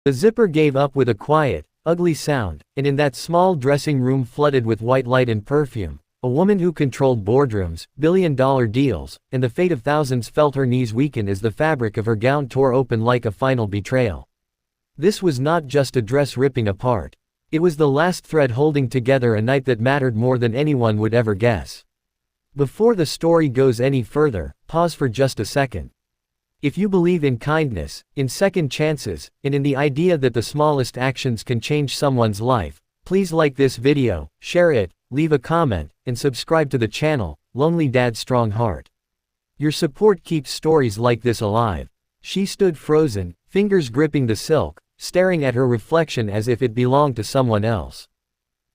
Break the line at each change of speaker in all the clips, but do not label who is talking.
The zipper gave up with a quiet, ugly sound, and in that small dressing room flooded with white light and perfume, a woman who controlled boardrooms, billion-dollar deals, and the fate of thousands felt her knees weaken as the fabric of her gown tore open like a final betrayal. This was not just a dress ripping apart. It was the last thread holding together a night that mattered more than anyone would ever guess. Before the story goes any further, pause for just a second. If you believe in kindness, in second chances, and in the idea that the smallest actions can change someone's life, please like this video, share it, leave a comment, and subscribe to the channel, Lonely Dad Strong Heart. Your support keeps stories like this alive. She stood frozen, fingers gripping the silk, staring at her reflection as if it belonged to someone else.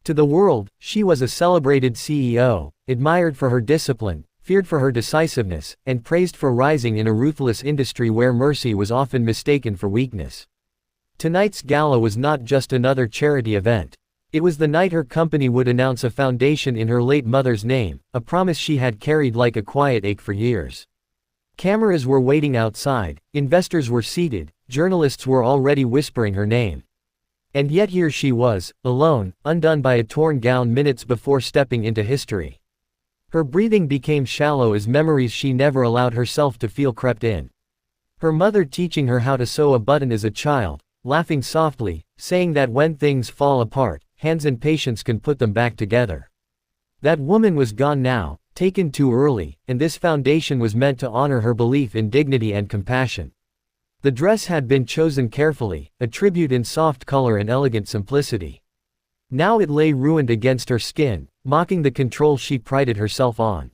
To the world, she was a celebrated CEO, admired for her discipline, feared for her decisiveness, and praised for rising in a ruthless industry where mercy was often mistaken for weakness. Tonight's gala was not just another charity event. It was the night her company would announce a foundation in her late mother's name, a promise she had carried like a quiet ache for years. Cameras were waiting outside, investors were seated, journalists were already whispering her name. And yet here she was, alone, undone by a torn gown minutes before stepping into history. Her breathing became shallow as memories she never allowed herself to feel crept in. Her mother teaching her how to sew a button as a child, laughing softly, saying that when things fall apart, hands and patience can put them back together. That woman was gone now, taken too early, and this foundation was meant to honor her belief in dignity and compassion. The dress had been chosen carefully, a tribute in soft color and elegant simplicity. Now it lay ruined against her skin, mocking the control she prided herself on.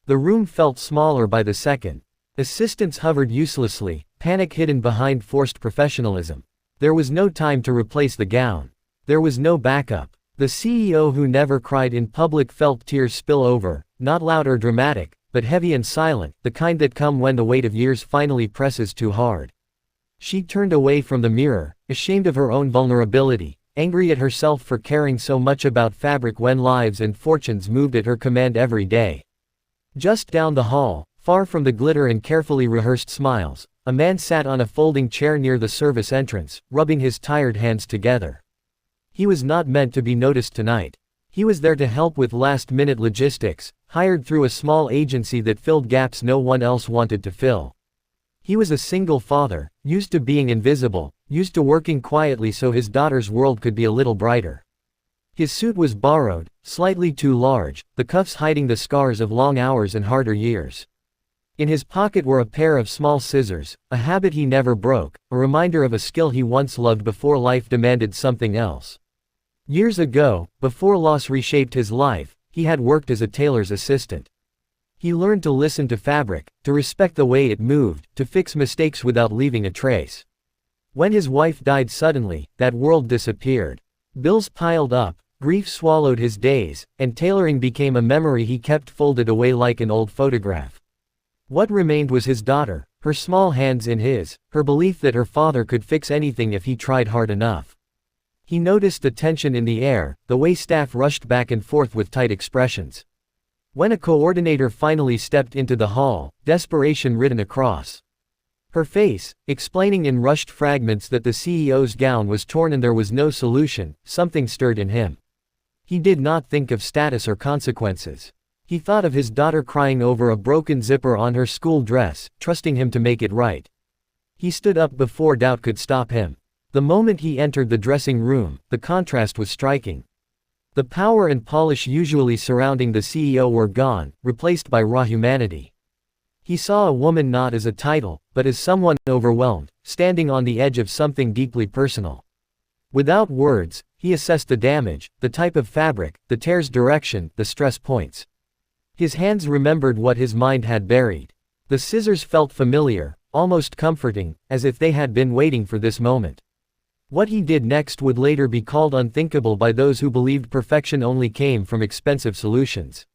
The room felt smaller by the second. Assistants hovered uselessly, panic hidden behind forced professionalism. There was no time to replace the gown. There was no backup. The CEO who never cried in public felt tears spill over, not loud or dramatic, but heavy and silent, the kind that come when the weight of years finally presses too hard. She turned away from the mirror, ashamed of her own vulnerability, angry at herself for caring so much about fabric when lives and fortunes moved at her command every day. Just down the hall, far from the glitter and carefully rehearsed smiles, a man sat on a folding chair near the service entrance, rubbing his tired hands together. He was not meant to be noticed tonight. He was there to help with last-minute logistics, hired through a small agency that filled gaps no one else wanted to fill. He was a single father, used to being invisible, used to working quietly so his daughter's world could be a little brighter. His suit was borrowed, slightly too large, the cuffs hiding the scars of long hours and harder years. In his pocket were a pair of small scissors, a habit he never broke, a reminder of a skill he once loved before life demanded something else. Years ago, before loss reshaped his life, he had worked as a tailor's assistant. He learned to listen to fabric, to respect the way it moved, to fix mistakes without leaving a trace. When his wife died suddenly, that world disappeared. Bills piled up, grief swallowed his days, and tailoring became a memory he kept folded away like an old photograph. What remained was his daughter, her small hands in his, her belief that her father could fix anything if he tried hard enough. He noticed the tension in the air, the way staff rushed back and forth with tight expressions. When a coordinator finally stepped into the hall, desperation written across her face, explaining in rushed fragments that the CEO's gown was torn and there was no solution, something stirred in him. He did not think of status or consequences. He thought of his daughter crying over a broken zipper on her school dress, trusting him to make it right. He stood up before doubt could stop him. The moment he entered the dressing room, the contrast was striking. The power and polish usually surrounding the CEO were gone, replaced by raw humanity. He saw a woman not as a title, but as someone overwhelmed, standing on the edge of something deeply personal. Without words, he assessed the damage, the type of fabric, the tear's direction, the stress points. His hands remembered what his mind had buried. The scissors felt familiar, almost comforting, as if they had been waiting for this moment. What he did next would later be called unthinkable by those who believed perfection only came from expensive solutions.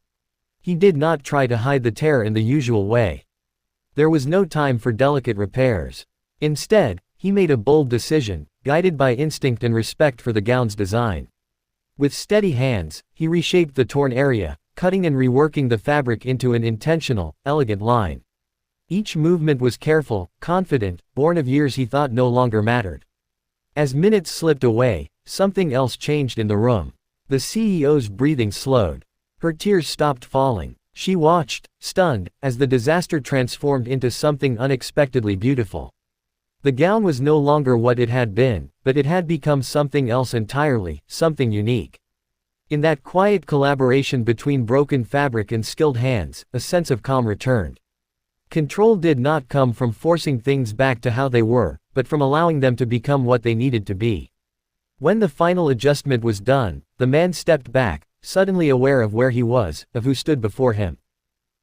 He did not try to hide the tear in the usual way. There was no time for delicate repairs. Instead, he made a bold decision, guided by instinct and respect for the gown's design. With steady hands, he reshaped the torn area, cutting and reworking the fabric into an intentional, elegant line. Each movement was careful, confident, born of years he thought no longer mattered. As minutes slipped away, something else changed in the room. The CEO's breathing slowed. Her tears stopped falling. She watched, stunned, as the disaster transformed into something unexpectedly beautiful. The gown was no longer what it had been, but it had become something else entirely, something unique. In that quiet collaboration between broken fabric and skilled hands, a sense of calm returned. Control did not come from forcing things back to how they were, but from allowing them to become what they needed to be. When the final adjustment was done, the man stepped back, suddenly aware of where he was, of who stood before him.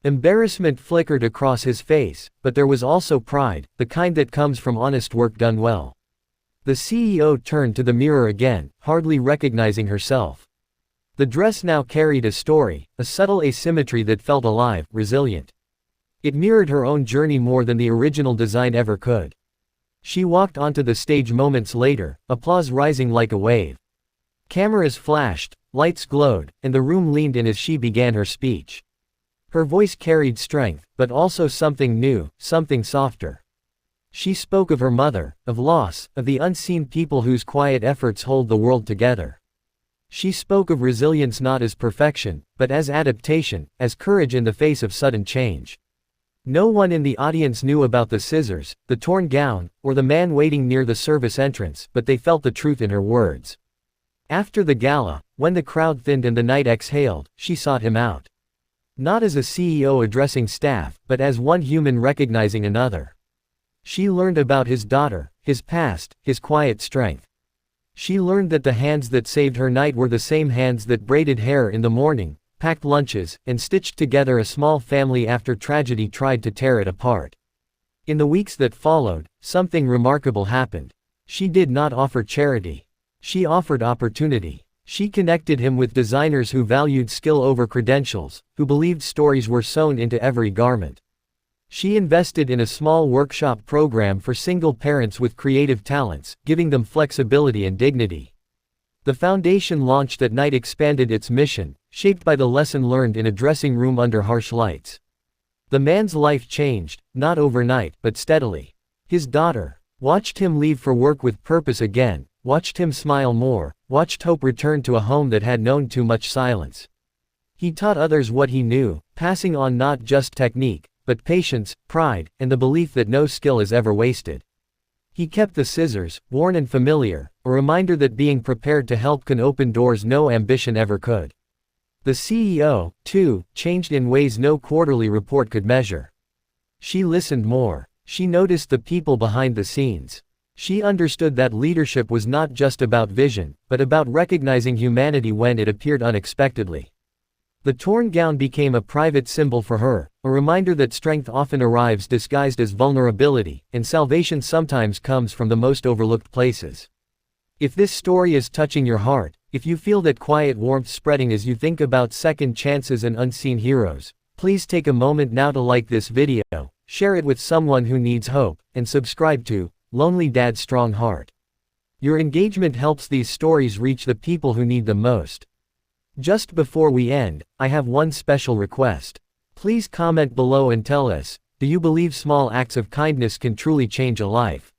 Embarrassment flickered across his face, but there was also pride, the kind that comes from honest work done well. The CEO turned to the mirror again, hardly recognizing herself. The dress now carried a story, a subtle asymmetry that felt alive, resilient. It mirrored her own journey more than the original design ever could. She walked onto the stage moments later, applause rising like a wave. Cameras flashed, lights glowed, and the room leaned in as she began her speech. Her voice carried strength, but also something new, something softer. She spoke of her mother, of loss, of the unseen people whose quiet efforts hold the world together. She spoke of resilience not as perfection, but as adaptation, as courage in the face of sudden change. No one in the audience knew about the scissors, the torn gown, or the man waiting near the service entrance, but they felt the truth in her words. After the gala, when the crowd thinned and the night exhaled, she sought him out. Not as a CEO addressing staff, but as one human recognizing another. She learned about his daughter, his past, his quiet strength. She learned that the hands that saved her night were the same hands that braided hair in the morning, packed lunches, and stitched together a small family after tragedy tried to tear it apart. In the weeks that followed, something remarkable happened. She did not offer charity. She offered opportunity. She connected him with designers who valued skill over credentials, who believed stories were sewn into every garment. She invested in a small workshop program for single parents with creative talents, giving them flexibility and dignity. The foundation launched that night expanded its mission, shaped by the lesson learned in a dressing room under harsh lights. The man's life changed, not overnight, but steadily. His daughter watched him leave for work with purpose again, watched him smile more, watched hope return to a home that had known too much silence. He taught others what he knew, passing on not just technique, but patience, pride, and the belief that no skill is ever wasted. He kept the scissors, worn and familiar, a reminder that being prepared to help can open doors no ambition ever could. The CEO, too, changed in ways no quarterly report could measure. She listened more. She noticed the people behind the scenes. She understood that leadership was not just about vision, but about recognizing humanity when it appeared unexpectedly. The torn gown became a private symbol for her, a reminder that strength often arrives disguised as vulnerability, and salvation sometimes comes from the most overlooked places. If this story is touching your heart, if you feel that quiet warmth spreading as you think about second chances and unseen heroes, please take a moment now to like this video, share it with someone who needs hope, and subscribe to Lonely Dad's Strong Heart. Your engagement helps these stories reach the people who need them most. Just before we end, I have one special request. Please comment below and tell us, do you believe small acts of kindness can truly change a life?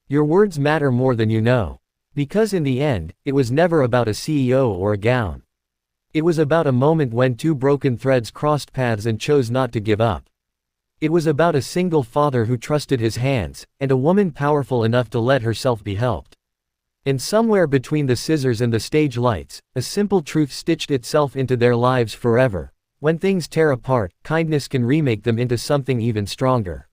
Your words matter more than you know. Because in the end, it was never about a CEO or a gown. It was about a moment when two broken threads crossed paths and chose not to give up. It was about a single father who trusted his hands, and a woman powerful enough to let herself be helped. And somewhere between the scissors and the stage lights, a simple truth stitched itself into their lives forever. When things tear apart, kindness can remake them into something even stronger.